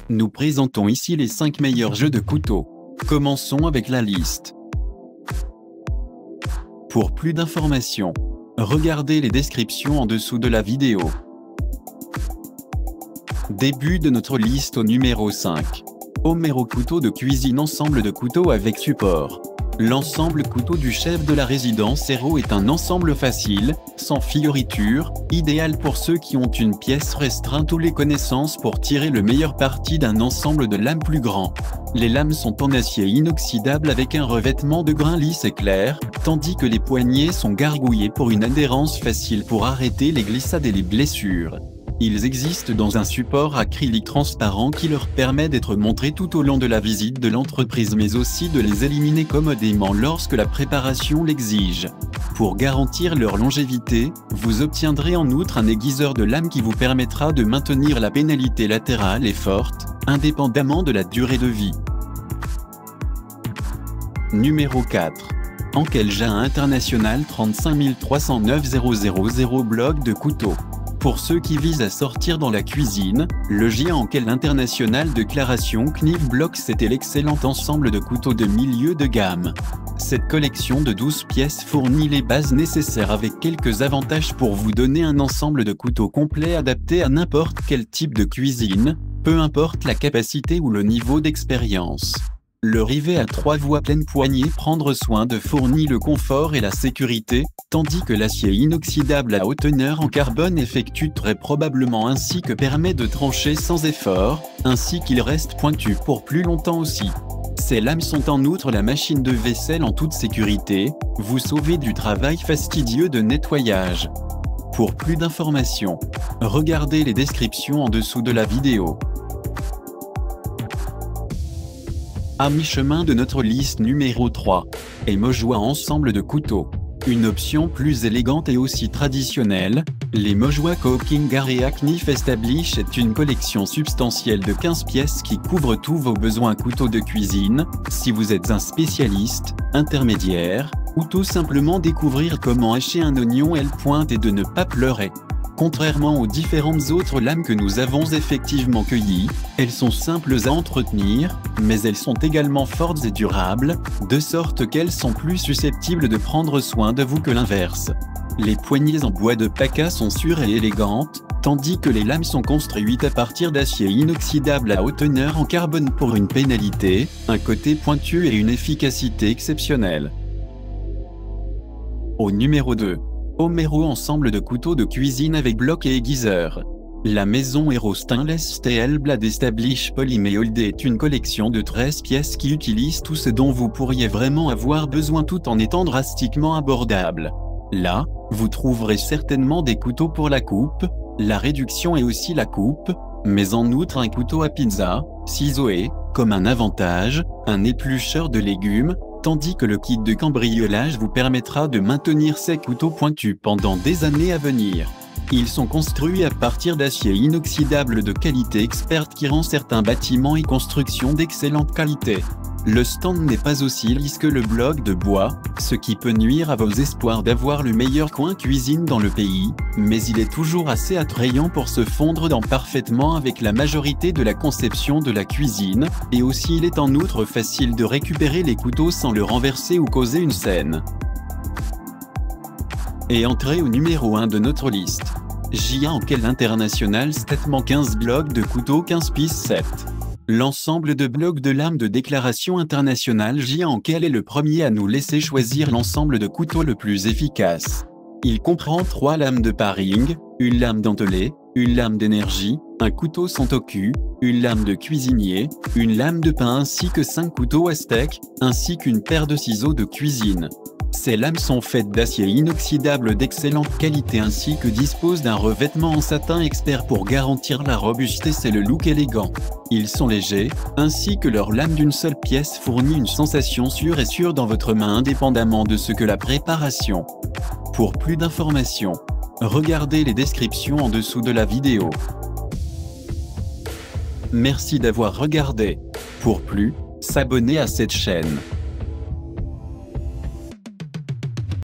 Nous présentons ici les 5 meilleurs jeux de couteau. Commençons avec la liste. Pour plus d'informations, regardez les descriptions en dessous de la vidéo. Début de notre liste au numéro 5. Homero couteau de cuisine. Ensemble de couteaux avec support. L'ensemble couteau du chef de la résidence Hero est un ensemble facile, sans fioritures, idéal pour ceux qui ont une pièce restreinte ou les connaissances pour tirer le meilleur parti d'un ensemble de lames plus grand. Les lames sont en acier inoxydable avec un revêtement de grain lisse et clair, tandis que les poignets sont gargouillés pour une adhérence facile pour arrêter les glissades et les blessures. Ils existent dans un support acrylique transparent qui leur permet d'être montrés tout au long de la visite de l'entreprise mais aussi de les éliminer commodément lorsque la préparation l'exige. Pour garantir leur longévité, vous obtiendrez en outre un aiguiseur de lame qui vous permettra de maintenir la pénalité latérale et forte, indépendamment de la durée de vie. Numéro 4. Ankelja International 35309 bloc de couteau. Pour ceux qui visent à sortir dans la cuisine, le géant Ankel International de Claration Kniv Block c'était l'excellent ensemble de couteaux de milieu de gamme. Cette collection de 12 pièces fournit les bases nécessaires avec quelques avantages pour vous donner un ensemble de couteaux complet adapté à n'importe quel type de cuisine, peu importe la capacité ou le niveau d'expérience. Le rivet à 3 voies pleine poignée prendre soin de fournir le confort et la sécurité, tandis que l'acier inoxydable à haute teneur en carbone effectue très probablement ainsi que permet de trancher sans effort, ainsi qu'il reste pointu pour plus longtemps aussi. Ces lames sont en outre la machine de vaisselle en toute sécurité, vous sauvez du travail fastidieux de nettoyage. Pour plus d'informations, regardez les descriptions en dessous de la vidéo. À mi-chemin de notre liste numéro 3, Mojoie ensemble de couteaux. Une option plus élégante et aussi traditionnelle, les Mojoie Cooking Area Knife Establish est une collection substantielle de 15 pièces qui couvre tous vos besoins couteaux de cuisine, si vous êtes un spécialiste, intermédiaire, ou tout simplement découvrir comment hacher un oignon L pointe et de ne pas pleurer. Contrairement aux différentes autres lames que nous avons effectivement cueillies, elles sont simples à entretenir, mais elles sont également fortes et durables, de sorte qu'elles sont plus susceptibles de prendre soin de vous que l'inverse. Les poignées en bois de paca sont sûres et élégantes, tandis que les lames sont construites à partir d'acier inoxydable à haute teneur en carbone pour une pénalité, un côté pointu et une efficacité exceptionnelle. Au numéro 2. Homero ensemble de couteaux de cuisine avec bloc et aiguiseur. La maison Hero Stainless Steel Blade Establish Polymold est une collection de 13 pièces qui utilise tout ce dont vous pourriez vraiment avoir besoin tout en étant drastiquement abordable. Là, vous trouverez certainement des couteaux pour la coupe, la réduction et aussi la coupe, mais en outre un couteau à pizza, ciseaux et, comme un avantage, un éplucheur de légumes, tandis que le kit de cambriolage vous permettra de maintenir ces couteaux pointus pendant des années à venir. Ils sont construits à partir d'acier inoxydable de qualité experte qui rend certains bâtiments et constructions d'excellente qualité. Le stand n'est pas aussi lisse que le bloc de bois, ce qui peut nuire à vos espoirs d'avoir le meilleur coin cuisine dans le pays, mais il est toujours assez attrayant pour se fondre dans parfaitement avec la majorité de la conception de la cuisine, et aussi il est en outre facile de récupérer les couteaux sans le renverser ou causer une scène. Et entrez au numéro 1 de notre liste. JA Ankel International Statement 15 blocs de couteaux 15 pièces 7. L'ensemble de blocs de lames de déclaration internationale JA Ankel est le premier à nous laisser choisir l'ensemble de couteaux le plus efficace. Il comprend 3 lames de paring, une lame dentelée, une lame d'énergie, un couteau santoku, une lame de cuisinier, une lame de pain ainsi que 5 couteaux à steak, ainsi qu'une paire de ciseaux de cuisine. Ces lames sont faites d'acier inoxydable d'excellente qualité ainsi que disposent d'un revêtement en satin expert pour garantir la robustesse et le look élégant. Ils sont légers, ainsi que leur lame d'une seule pièce fournit une sensation sûre et sûre dans votre main indépendamment de ce que la préparation. Pour plus d'informations, regardez les descriptions en dessous de la vidéo. Merci d'avoir regardé. Pour plus, s'abonner à cette chaîne.